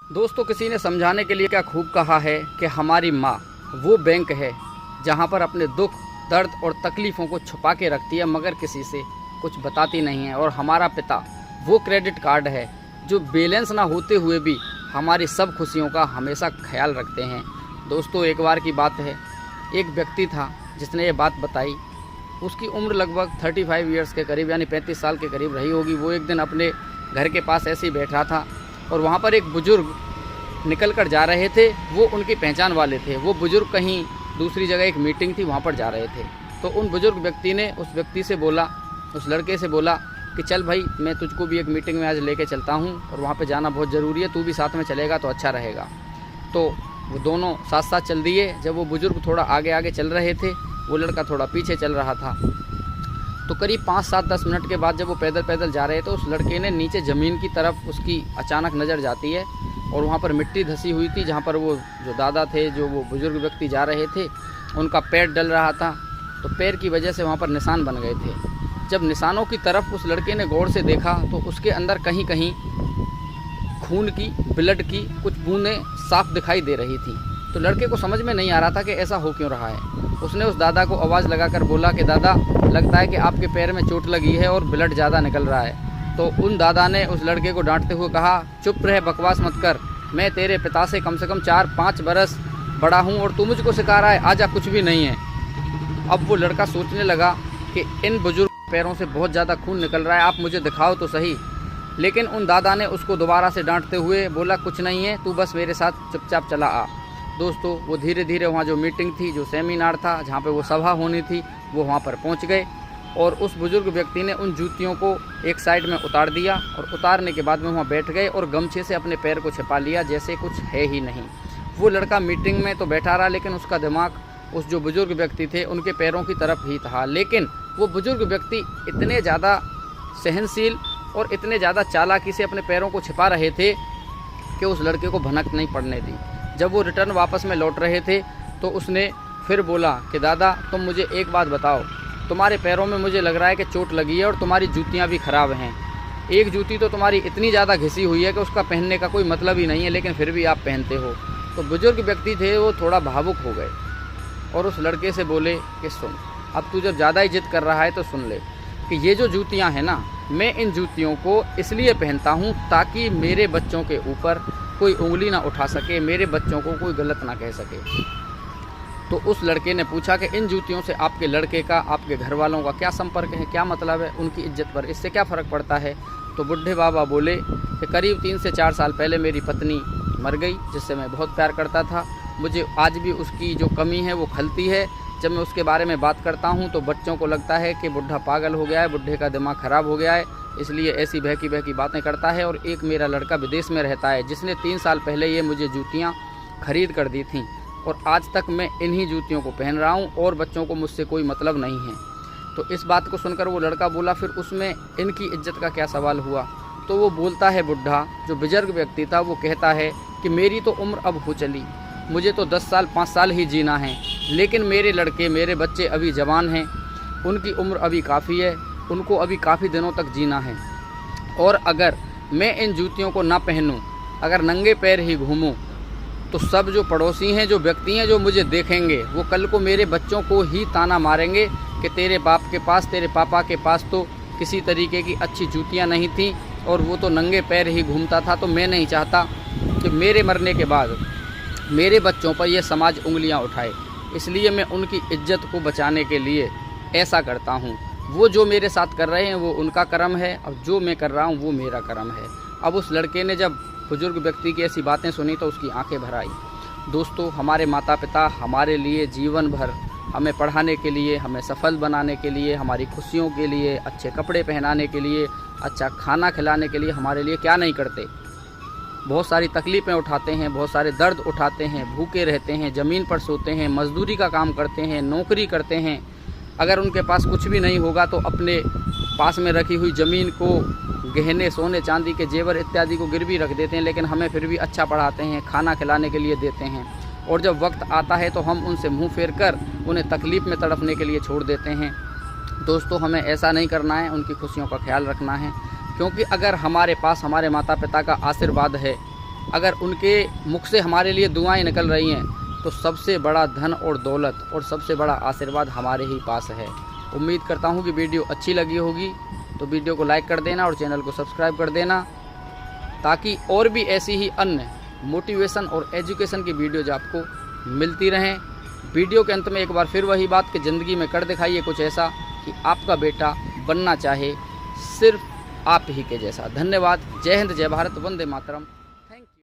दोस्तों, किसी ने समझाने के लिए क्या खूब कहा है कि हमारी माँ वो बैंक है जहाँ पर अपने दुख, दर्द और तकलीफ़ों को छुपा के रखती है मगर किसी से कुछ बताती नहीं है। और हमारा पिता वो क्रेडिट कार्ड है जो बैलेंस ना होते हुए भी हमारी सब खुशियों का हमेशा ख्याल रखते हैं। दोस्तों, एक बार की बात है, एक व्यक्ति था जिसने ये बात बताई। उसकी उम्र लगभग 35 ईयर्स के करीब यानी 35 साल के करीब रही होगी। वो एक दिन अपने घर के पास ऐसे ही बैठा था और वहाँ पर एक बुज़ुर्ग निकल कर जा रहे थे। वो उनकी पहचान वाले थे। वो बुज़ुर्ग कहीं दूसरी जगह एक मीटिंग थी वहाँ पर जा रहे थे। तो उन बुज़ुर्ग व्यक्ति ने उस व्यक्ति से बोला, उस लड़के से बोला कि चल भाई, मैं तुझको भी एक मीटिंग में आज लेके चलता हूँ और वहाँ पे जाना बहुत ज़रूरी है, तू भी साथ में चलेगा तो अच्छा रहेगा। तो वो दोनों साथ साथ चल दिए। जब वो बुज़ुर्ग थोड़ा आगे आगे चल रहे थे, वो लड़का थोड़ा पीछे चल रहा था। तो करीब 5-7-10 मिनट के बाद जब वो पैदल पैदल जा रहे थे, उस लड़के ने नीचे ज़मीन की तरफ उसकी अचानक नज़र जाती है और वहाँ पर मिट्टी धसी हुई थी जहाँ पर वो जो दादा थे, जो वो बुज़ुर्ग व्यक्ति जा रहे थे, उनका पैर डल रहा था। तो पैर की वजह से वहाँ पर निशान बन गए थे। जब निशानों की तरफ उस लड़के ने गौर से देखा तो उसके अंदर कहीं कहीं खून की, ब्लड की कुछ बूंदें साफ दिखाई दे रही थी। तो लड़के को समझ में नहीं आ रहा था कि ऐसा हो क्यों रहा है। उसने उस दादा को आवाज़ लगाकर बोला कि दादा, लगता है कि आपके पैर में चोट लगी है और ब्लड ज़्यादा निकल रहा है। तो उन दादा ने उस लड़के को डांटते हुए कहा, चुप रहे, बकवास मत कर, मैं तेरे पिता से कम 4-5 बरस बड़ा हूँ और तू मुझको सिखा रहा है, आजा कुछ भी नहीं है। अब वो लड़का सोचने लगा कि इन बुजुर्ग पैरों से बहुत ज़्यादा खून निकल रहा है, आप मुझे दिखाओ तो सही। लेकिन उन दादा ने उसको दोबारा से डांटते हुए बोला, कुछ नहीं है, तू बस मेरे साथ चुपचाप चला आ। दोस्तों, वो धीरे धीरे वहाँ जो मीटिंग थी, जो सेमिनार था, जहाँ पे वो सभा होनी थी, वो वहाँ पर पहुँच गए। और उस बुज़ुर्ग व्यक्ति ने उन जूतियों को एक साइड में उतार दिया और उतारने के बाद में वहाँ बैठ गए और गमछे से अपने पैर को छिपा लिया जैसे कुछ है ही नहीं। वो लड़का मीटिंग में तो बैठा रहा, लेकिन उसका दिमाग उस जो बुज़ुर्ग व्यक्ति थे उनके पैरों की तरफ ही था। लेकिन वो बुज़ुर्ग व्यक्ति इतने ज़्यादा सहनशील और इतने ज़्यादा चालाकी से अपने पैरों को छिपा रहे थे कि उस लड़के को भनक नहीं पड़ने दी। जब वो रिटर्न वापस में लौट रहे थे तो उसने फिर बोला कि दादा, तुम मुझे एक बात बताओ, तुम्हारे पैरों में मुझे लग रहा है कि चोट लगी है और तुम्हारी जूतियाँ भी ख़राब हैं। एक जूती तो तुम्हारी इतनी ज़्यादा घिसी हुई है कि उसका पहनने का कोई मतलब ही नहीं है, लेकिन फिर भी आप पहनते हो। तो बुज़ुर्ग व्यक्ति थे वो थोड़ा भावुक हो गए और उस लड़के से बोले कि सुन, अब तू जब ज़्यादा ही जिद कर रहा है तो सुन ले कि ये जो जूतियाँ हैं ना, मैं इन जूतियों को इसलिए पहनता हूँ ताकि मेरे बच्चों के ऊपर कोई उंगली ना उठा सके, मेरे बच्चों को कोई गलत ना कह सके। तो उस लड़के ने पूछा कि इन जूतियों से आपके लड़के का, आपके घर वालों का क्या संपर्क है, क्या मतलब है, उनकी इज्जत पर इससे क्या फ़र्क पड़ता है। तो बुढ़े बाबा बोले कि करीब 3 से 4 साल पहले मेरी पत्नी मर गई, जिससे मैं बहुत प्यार करता था। मुझे आज भी उसकी जो कमी है वो खलती है। जब मैं उसके बारे में बात करता हूँ तो बच्चों को लगता है कि बुढ़ा पागल हो गया है, बुढ़े का दिमाग ख़राब हो गया है, इसलिए ऐसी बहकी बहकी बातें करता है। और एक मेरा लड़का विदेश में रहता है जिसने 3 साल पहले ये मुझे जूतियाँ खरीद कर दी थीं और आज तक मैं इन्हीं जूतियों को पहन रहा हूँ और बच्चों को मुझसे कोई मतलब नहीं है। तो इस बात को सुनकर वो लड़का बोला, फिर उसमें इनकी इज्जत का क्या सवाल हुआ। तो वो बोलता है, बुढ़ा जो बुजुर्ग व्यक्ति था वो कहता है कि मेरी तो उम्र अब हो चली, मुझे तो 10 साल 5 साल ही जीना है, लेकिन मेरे लड़के, मेरे बच्चे अभी जवान हैं, उनकी उम्र अभी काफ़ी है, उनको अभी काफ़ी दिनों तक जीना है। और अगर मैं इन जूतियों को ना पहनूं, अगर नंगे पैर ही घूमूं, तो सब जो पड़ोसी हैं, जो व्यक्ति हैं, जो मुझे देखेंगे, वो कल को मेरे बच्चों को ही ताना मारेंगे कि तेरे बाप के पास, तेरे पापा के पास तो किसी तरीके की अच्छी जूतियां नहीं थी और वो तो नंगे पैर ही घूमता था। तो मैं नहीं चाहता कि मेरे मरने के बाद मेरे बच्चों पर यह समाज उंगलियां उठाए, इसलिए मैं उनकी इज्जत को बचाने के लिए ऐसा करता हूँ। वो जो मेरे साथ कर रहे हैं वो उनका कर्म है, अब जो मैं कर रहा हूँ वो मेरा कर्म है। अब उस लड़के ने जब बुजुर्ग व्यक्ति की ऐसी बातें सुनी तो उसकी आंखें भर आई। दोस्तों, हमारे माता पिता हमारे लिए जीवन भर हमें पढ़ाने के लिए, हमें सफल बनाने के लिए, हमारी खुशियों के लिए, अच्छे कपड़े पहनाने के लिए, अच्छा खाना खिलाने के लिए हमारे लिए क्या नहीं करते। बहुत सारी तकलीफ़ें उठाते हैं, बहुत सारे दर्द उठाते हैं, भूखे रहते हैं, ज़मीन पर सोते हैं, मजदूरी का काम करते हैं, नौकरी करते हैं। अगर उनके पास कुछ भी नहीं होगा तो अपने पास में रखी हुई ज़मीन को, गहने, सोने चांदी के जेवर इत्यादि को गिरवी रख देते हैं, लेकिन हमें फिर भी अच्छा पढ़ाते हैं, खाना खिलाने के लिए देते हैं। और जब वक्त आता है तो हम उनसे मुंह फेर कर उन्हें तकलीफ़ में तड़पने के लिए छोड़ देते हैं। दोस्तों, हमें ऐसा नहीं करना है, उनकी खुशियों का ख्याल रखना है, क्योंकि अगर हमारे पास हमारे माता पिता का आशीर्वाद है अगर उनके मुख से हमारे लिए दुआएं निकल रही हैं तो सबसे बड़ा धन और दौलत और सबसे बड़ा आशीर्वाद हमारे ही पास है। उम्मीद करता हूँ कि वीडियो अच्छी लगी होगी, तो वीडियो को लाइक कर देना और चैनल को सब्सक्राइब कर देना, ताकि और भी ऐसी ही अन्य मोटिवेशन और एजुकेशन की वीडियोज आपको मिलती रहें। वीडियो के अंत में एक बार फिर वही बात कि ज़िंदगी में कर दिखाइए कुछ ऐसा कि आपका बेटा बनना चाहे सिर्फ आप ही के जैसा। धन्यवाद। जय हिंद, जय भारत, वंदे मातरम।